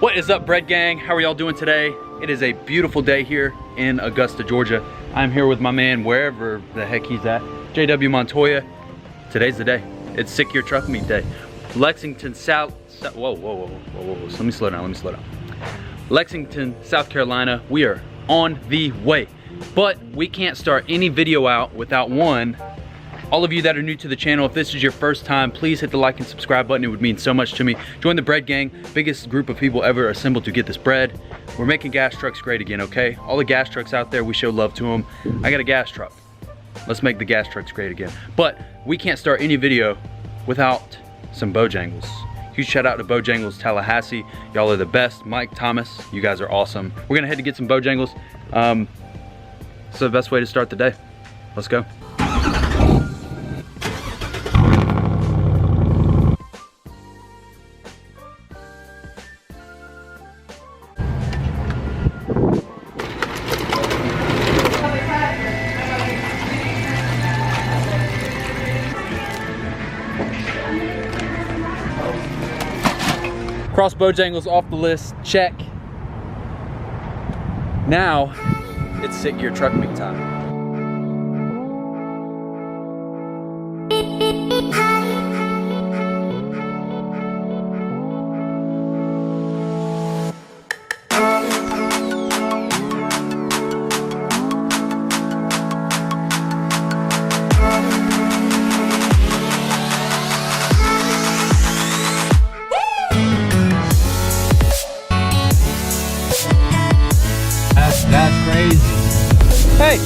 What is up, bread gang? How are y'all doing today? It is a beautiful day here in Augusta, Georgia. I'm here with my man, wherever the heck he's at, JW Montoya. Today's the day. It's SIC Your Truck Meet Day. Lexington, whoa. Let me slow down. Lexington, South Carolina. We are on the way. But we can't start any video out without one. All of you that are new to the channel, if this is your first time, please hit the like and subscribe button. It would mean so much to me. Join the bread gang, biggest group of people ever assembled to get this bread. We're making gas trucks great again, okay? All the gas trucks out there, we show love to them. I got a gas truck. Let's make the gas trucks great again. But we can't start any video without some Bojangles. Huge shout out to Bojangles Tallahassee. Y'all are the best. Mike, Thomas, you guys are awesome. We're gonna head to get some Bojangles. It's the best way to start the day. Let's go. Cross Bojangles off the list, check. Now, it's SIC Your Truck Meet time. That's crazy. Hey!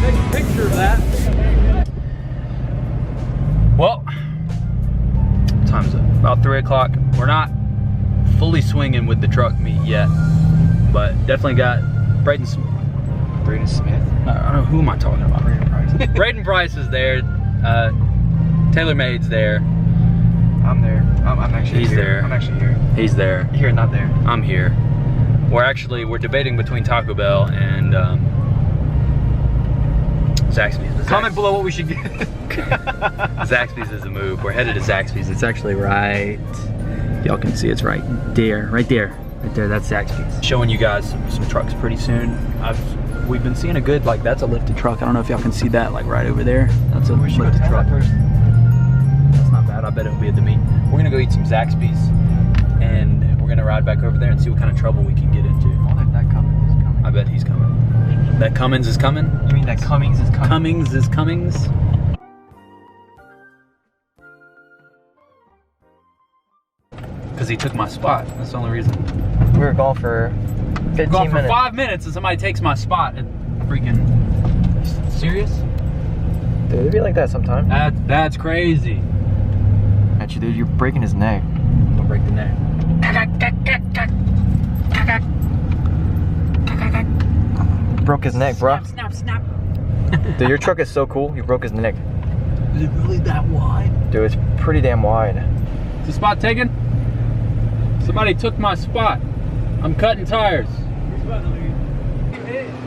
Take a picture of that. Well, what time is it? About 3 o'clock. We're not fully swinging with the truck meet yet, but definitely got Braydon Smith. I don't know, who am I talking about? Braydon Price. Braydon Price is there. Taylor Made's there. I'm there. I'm actually He's here. there. I'm actually here. He's there. You're not there. I'm here. We're debating between Taco Bell and Zaxby's. Comment below what we should get. Zaxby's is a move. We're headed to Zaxby's. It's actually right. Y'all can see it's right there. Right there. That's Zaxby's. Showing you guys some trucks pretty soon. We've been seeing a good, like, that's a lifted truck. I don't know if y'all can see that, like right over there. That's a lifted truck. That's not bad. I bet it'll be at the meet. We're gonna go eat some Zaxby's, and we're gonna ride back over there and see what kind of trouble we can get into. Oh, that Cummins is coming. I bet he's coming. That Cummins is coming? You mean that Cummings is coming? Cummings is Cummings? Because he took my spot. That's the only reason. We were gone for 15 Gone for minutes. 5 minutes and somebody takes my spot. Freaking serious? Dude, it'd be like that sometime. That's crazy. Actually, dude, you're breaking his neck. Don't break the neck. Broke his neck, bro. Snap. Dude, your truck is so cool. You broke his neck. Is it really that wide? Dude, it's pretty damn wide. Is the spot taken? Somebody took my spot. I'm cutting tires.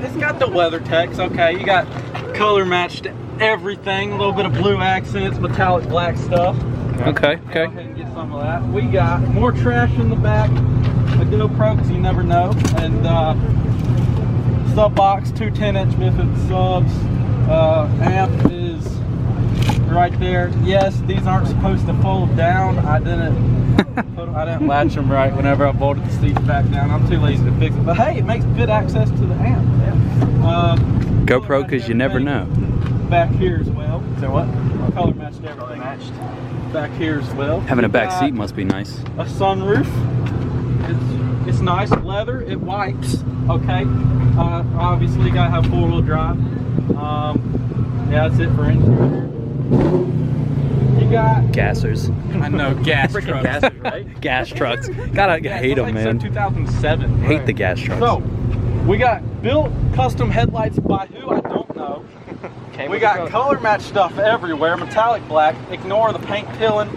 It's got the WeatherTechs, okay. You got color matched everything, a little bit of blue accents, metallic black stuff. Okay. Go ahead and get some of that. We got more trash in the back, a GoPro, because you never know, and sub box, 2 10-inch Biffed subs. Amp is right there. Yes, these aren't supposed to fold down. I didn't latch them right whenever I bolted the seats back down. I'm too lazy to fix it. But hey, it makes good access to the amp. Yeah. GoPro, because you never know. Back here as well. So what? Color matched everything. Back here as well. Having a back Got seat must be nice. A sunroof. It's nice leather. It wipes. Okay. Obviously, gotta have 4-wheel drive. Yeah, that's it for interior. You got Gassers. I know, gas trucks. Gassers, right? Gas trucks. Gotta hate them, man. 2007. Hate the gas trucks. So, we got built custom headlights by who? I don't know. We got color match stuff everywhere. Metallic black. Ignore the paint peeling.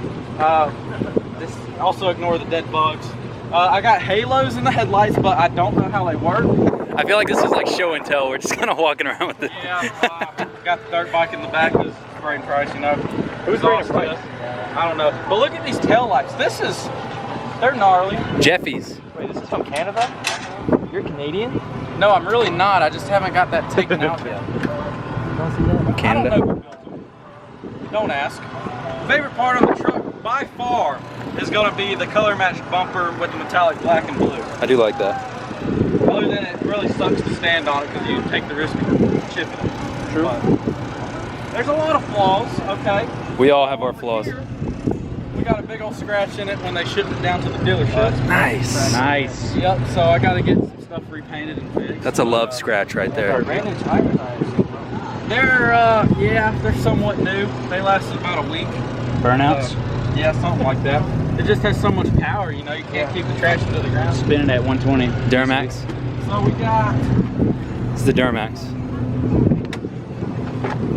Also ignore the dead bugs. I got halos in the headlights, but I don't know how they work. I feel like this is like show and tell. We're just kind of walking around with it. Yeah, got the dirt bike in the back. Is Braydon Price, you know. Who's Braydon Price? I don't know. But look at these tail lights. This is They're gnarly. Jeffy's. Wait, this is from Canada? You're Canadian? No, I'm really not. I just haven't got that taken out yet. Canada. I don't know who built them. Don't ask. Favorite part of the truck by far is going to be the color matched bumper with the metallic black and blue. I do like that. Other than it really sucks to stand on it because you take the risk of chipping it. True. But there's a lot of flaws, okay? We all have our flaws. We got a big old scratch in it when they shipped it down to the dealership. Nice. Nice. Yep, so I got to get some stuff repainted and fixed. That's a love scratch right there. Brandon tires, I assume. They're somewhat new. They lasted about a week. Burnouts? Yeah, something like that. It just has so much power, you know, you can't keep the traction to the ground. Spinning at 120. Duramax? So we got... It's the Duramax.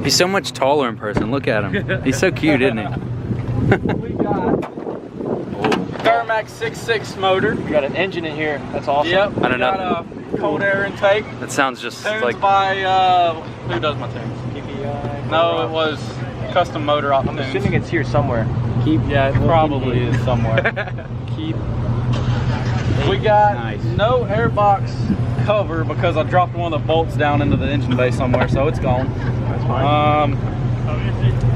He's so much taller in person. Look at him. He's so cute, isn't he? We got Duramax 6.6 motor. You got an engine in here. That's awesome. Yep. I don't know. Got a cold air intake. That sounds just Tuned like... by, who does my tunes? PPI. No, it was custom motor op I'm tunes. assuming it's here somewhere. Yeah, it probably is somewhere. Keep. We got Nice. no airbox cover because I dropped one of the bolts down into the engine bay somewhere, so it's gone. That's fine.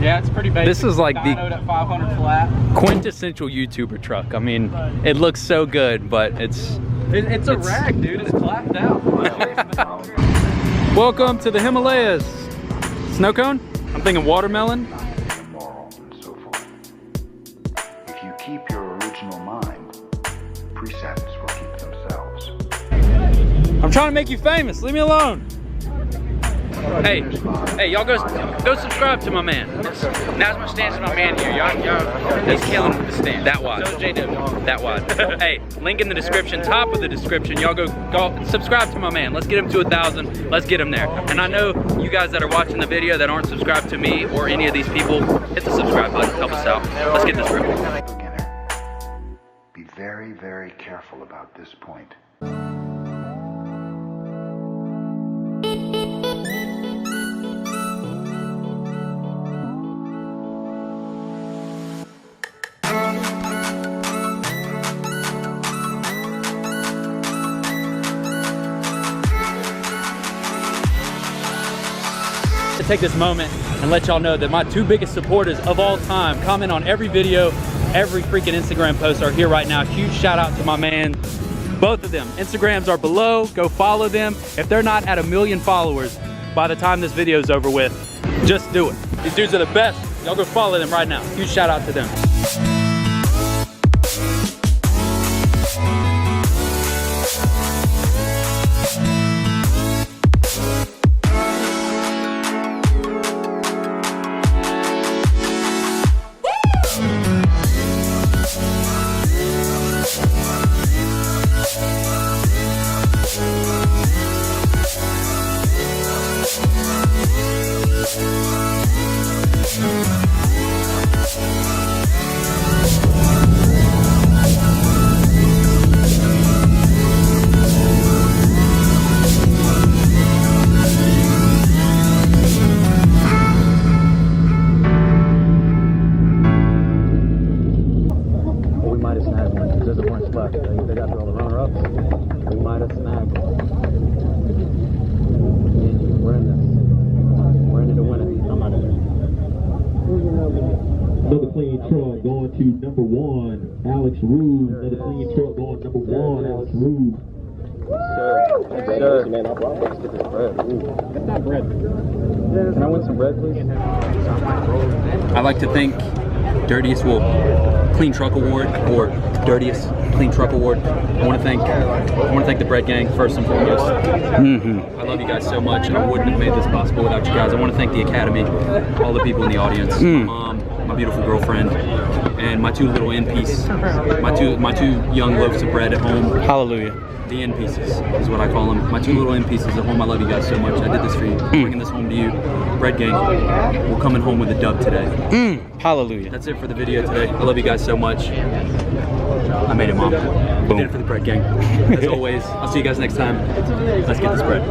Yeah, it's pretty basic. This is like the- dynoed at 500 flat. quintessential YouTuber truck. I mean, it looks so good, but it's It's a rag, dude. It's clapped out. Welcome to the Himalayas. Snow cone? I'm thinking watermelon. Moral and so forth. If you keep your original mind, precepts will keep themselves. I'm trying to make you famous. Leave me alone. Hey, y'all go subscribe to my man. Now's my stance to my man here. Y'all, he's killing the stand. That wide. So JW. That wide. Hey, link in the description, top of the description. Y'all go subscribe to my man. Let's get him to 1,000. Let's get him there. And I know you guys that are watching the video that aren't subscribed to me or any of these people, hit the subscribe button. Help us out. Let's get this ripping. Beginner, be very, very careful about this point. To take this moment and let y'all know that my two biggest supporters of all time, comment on every video, every freaking Instagram post, are here right now. Huge shout out to my man, both of them. Instagrams are below, go follow them. If they're not at 1 million followers by the time this video is over with, just do it. These dudes are the best. Y'all go follow them right now. Huge shout out to them. Another clean truck going to number 1, Alex Rube. Another clean truck going number 1, Alex Rube. Man, I'll probably get this bread. Get that bread. Can I win some bread, please? I like to thank Dirtiest Clean Truck Award or Dirtiest Clean Truck Award. I want to thank the Bread Gang first and foremost. I love you guys so much, and I wouldn't have made this possible without you guys. I want to thank the Academy, all the people in the audience, my mom, my beautiful girlfriend, and my two little end pieces, my two young loaves of bread at home. Hallelujah. The end pieces is what I call them. My two little end pieces at home. I love you guys so much. I did this for you. I'm bringing this home to you. Bread Gang, we're coming home with a dub today. Hallelujah. That's it for the video today. I love you guys so much. I made it, Mom. Boom. Did it for the Bread Gang. As always, I'll see you guys next time. Let's get this bread.